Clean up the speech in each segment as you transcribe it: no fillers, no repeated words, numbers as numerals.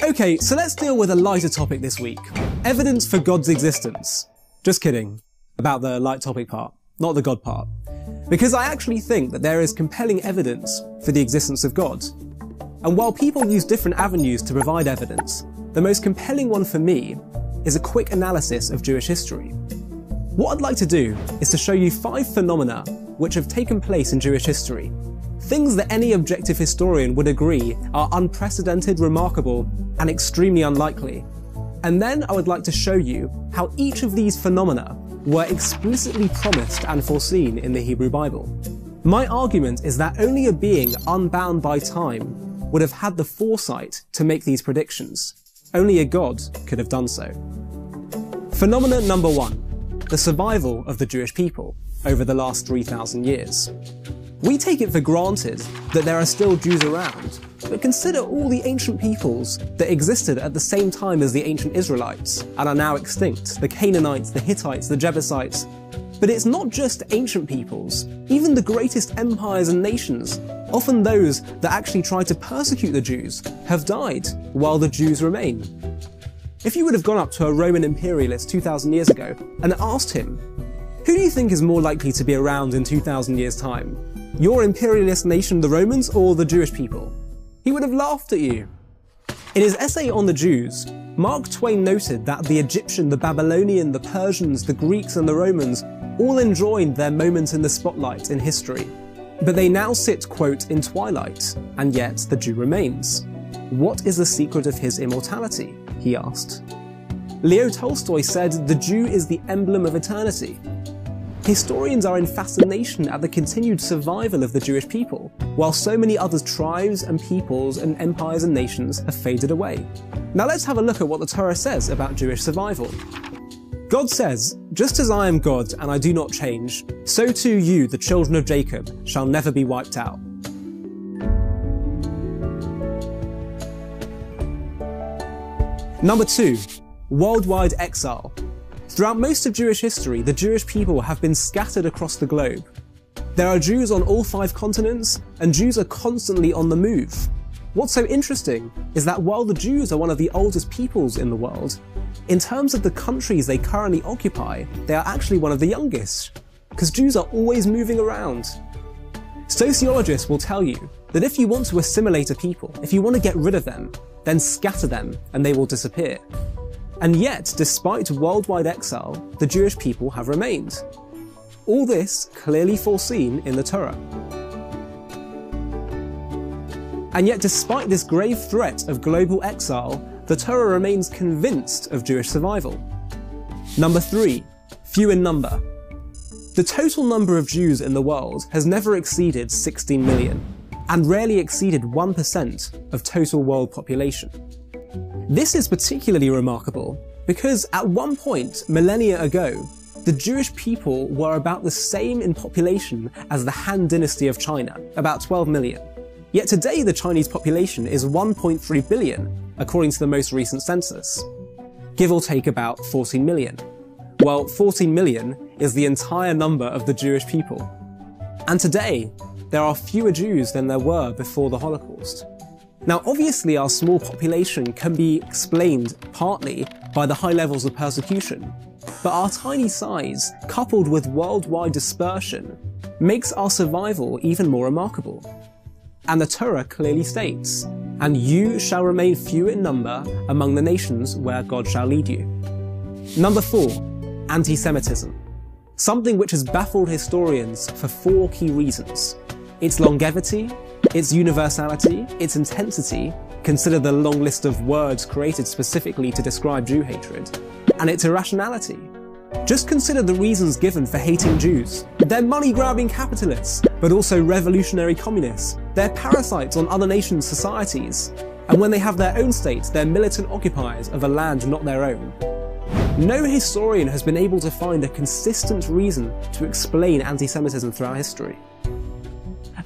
Okay, so let's deal with a lighter topic this week. Evidence for God's existence. Just kidding. About the light topic part, not the God part. Because I actually think that there is compelling evidence for the existence of God. And while people use different avenues to provide evidence, the most compelling one for me is a quick analysis of Jewish history. What I'd like to do is to show you 5 phenomena which have taken place in Jewish history. Things that any objective historian would agree are unprecedented, remarkable, and extremely unlikely. And then I would like to show you how each of these phenomena were explicitly promised and foreseen in the Hebrew Bible. My argument is that only a being unbound by time would have had the foresight to make these predictions. Only a God could have done so. Phenomenon number 1, the survival of the Jewish people over the last 3,000 years. We take it for granted that there are still Jews around, but consider all the ancient peoples that existed at the same time as the ancient Israelites and are now extinct: the Canaanites, the Hittites, the Jebusites. But it's not just ancient peoples. Even the greatest empires and nations, often those that actually tried to persecute the Jews, have died while the Jews remain. If you would have gone up to a Roman imperialist 2,000 years ago and asked him, who do you think is more likely to be around in 2,000 years' time? Your imperialist nation, the Romans, or the Jewish people? He would have laughed at you. In his essay on the Jews, Mark Twain noted that the Egyptian, the Babylonian, the Persians, the Greeks, and the Romans all enjoyed their moment in the spotlight in history. But they now sit, quote, in twilight, and yet the Jew remains. What is the secret of his immortality? He asked. Leo Tolstoy said, the Jew is the emblem of eternity. Historians are in fascination at the continued survival of the Jewish people, while so many other tribes and peoples and empires and nations have faded away. Now let's have a look at what the Torah says about Jewish survival. God says, just as I am God and I do not change, so too you, the children of Jacob, shall never be wiped out. Number 2, worldwide exile. Throughout most of Jewish history, the Jewish people have been scattered across the globe. There are Jews on all 5 continents, and Jews are constantly on the move. What's so interesting is that while the Jews are one of the oldest peoples in the world, in terms of the countries they currently occupy, they are actually one of the youngest, because Jews are always moving around. Sociologists will tell you that if you want to assimilate a people, if you want to get rid of them, then scatter them and they will disappear. And yet, despite worldwide exile, the Jewish people have remained. All this clearly foreseen in the Torah. And yet, despite this grave threat of global exile, the Torah remains convinced of Jewish survival. Number 3, few in number. The total number of Jews in the world has never exceeded 16 million, and rarely exceeded 1% of total world population. This is particularly remarkable because at one point, millennia ago, the Jewish people were about the same in population as the Han Dynasty of China, about 12 million. Yet today the Chinese population is 1.3 billion, according to the most recent census. Give or take about 14 million. Well, 14 million is the entire number of the Jewish people. And today, there are fewer Jews than there were before the Holocaust. Now, obviously our small population can be explained partly by the high levels of persecution, but our tiny size, coupled with worldwide dispersion, makes our survival even more remarkable. And the Torah clearly states, "And you shall remain few in number among the nations where God shall lead you." Number 4, anti-Semitism. Something which has baffled historians for 4 key reasons. Its longevity, its universality, its intensity, consider the long list of words created specifically to describe Jew hatred, and its irrationality. Just consider the reasons given for hating Jews. They're money-grabbing capitalists, but also revolutionary communists. They're parasites on other nations' societies. And when they have their own states, they're militant occupiers of a land not their own. No historian has been able to find a consistent reason to explain anti-Semitism throughout history.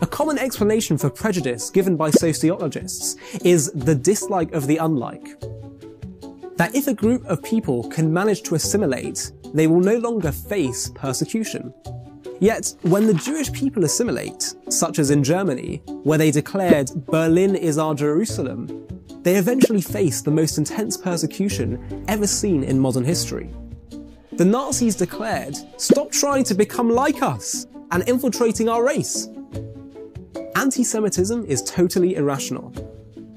A common explanation for prejudice given by sociologists is the dislike of the unlike. That if a group of people can manage to assimilate, they will no longer face persecution. Yet, when the Jewish people assimilate, such as in Germany, where they declared "Berlin is our Jerusalem," they eventually faced the most intense persecution ever seen in modern history. The Nazis declared, "Stop trying to become like us and infiltrating our race." Anti-Semitism is totally irrational.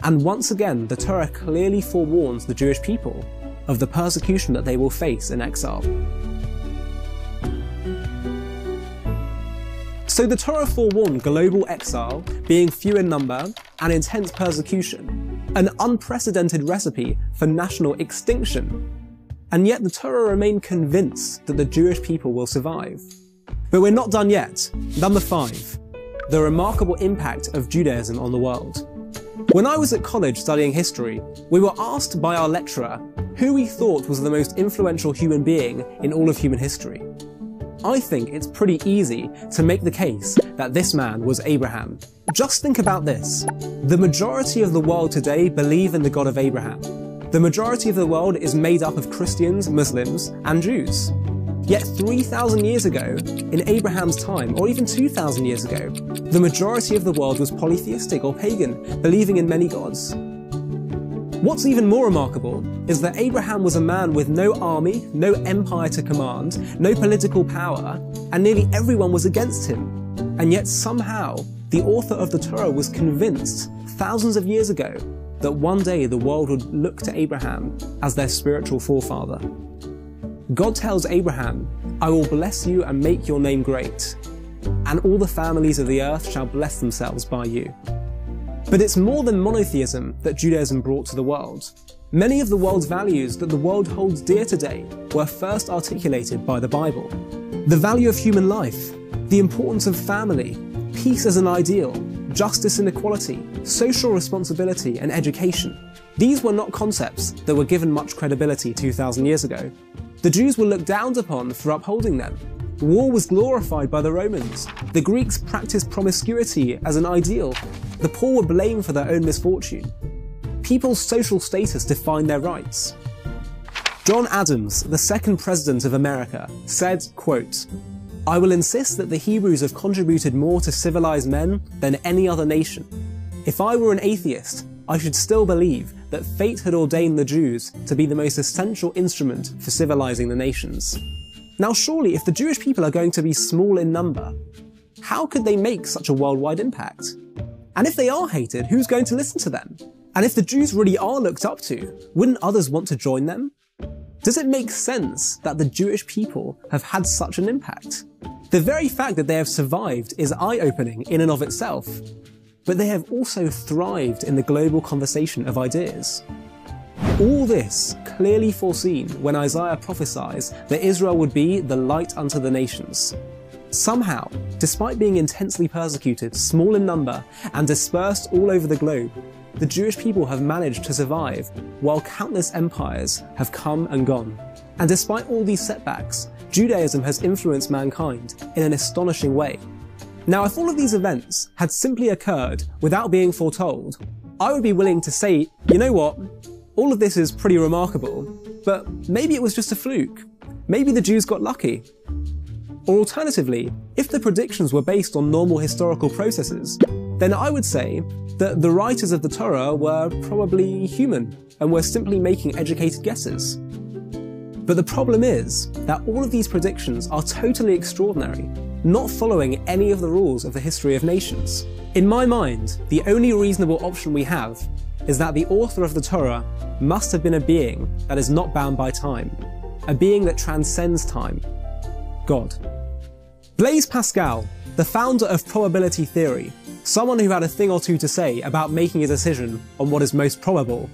And once again, the Torah clearly forewarns the Jewish people of the persecution that they will face in exile. So the Torah forewarned global exile, being few in number, and intense persecution, an unprecedented recipe for national extinction. And yet the Torah remained convinced that the Jewish people will survive. But we're not done yet. Number 5, the remarkable impact of Judaism on the world. When I was at college studying history, we were asked by our lecturer who we thought was the most influential human being in all of human history. I think it's pretty easy to make the case that this man was Abraham. Just think about this. The majority of the world today believe in the God of Abraham. The majority of the world is made up of Christians, Muslims, and Jews. Yet 3,000 years ago, in Abraham's time, or even 2,000 years ago, the majority of the world was polytheistic or pagan, believing in many gods. What's even more remarkable is that Abraham was a man with no army, no empire to command, no political power, and nearly everyone was against him. And yet somehow, the author of the Torah was convinced, thousands of years ago, that one day the world would look to Abraham as their spiritual forefather. God tells Abraham, "I will bless you and make your name great, and all the families of the earth shall bless themselves by you." But it's more than monotheism that Judaism brought to the world. Many of the world's values that the world holds dear today were first articulated by the Bible. The value of human life, the importance of family, peace as an ideal, justice and equality, social responsibility and education. These were not concepts that were given much credibility 2,000 years ago. The Jews were looked down upon for upholding them. War was glorified by the Romans. The Greeks practiced promiscuity as an ideal. The poor were blamed for their own misfortune. People's social status defined their rights. John Adams, the second president of America, said, quote, "I will insist that the Hebrews have contributed more to civilized men than any other nation. If I were an atheist, I should still believe that fate had ordained the Jews to be the most essential instrument for civilizing the nations." Now surely, if the Jewish people are going to be small in number, how could they make such a worldwide impact? And if they are hated, who's going to listen to them? And if the Jews really are looked up to, wouldn't others want to join them? Does it make sense that the Jewish people have had such an impact? The very fact that they have survived is eye-opening in and of itself, but they have also thrived in the global conversation of ideas. All this clearly foreseen when Isaiah prophesies that Israel would be the light unto the nations. Somehow, despite being intensely persecuted, small in number, and dispersed all over the globe, the Jewish people have managed to survive while countless empires have come and gone. And despite all these setbacks, Judaism has influenced mankind in an astonishing way. Now, if all of these events had simply occurred without being foretold, I would be willing to say, you know what? All of this is pretty remarkable, but maybe it was just a fluke. Maybe the Jews got lucky. Or alternatively, if the predictions were based on normal historical processes, then I would say that the writers of the Torah were probably human and were simply making educated guesses. But the problem is that all of these predictions are totally extraordinary, not following any of the rules of the history of nations. In my mind, the only reasonable option we have is that the author of the Torah must have been a being that is not bound by time, a being that transcends time, God. Blaise Pascal, the founder of probability theory, someone who had a thing or two to say about making a decision on what is most probable,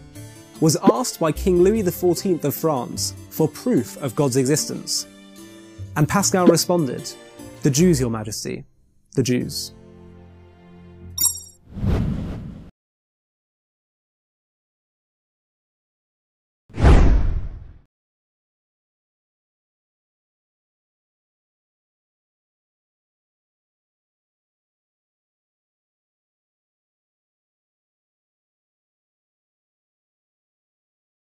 was asked by King Louis XIV of France for proof of God's existence. And Pascal responded, "The Jews, Your Majesty, the Jews."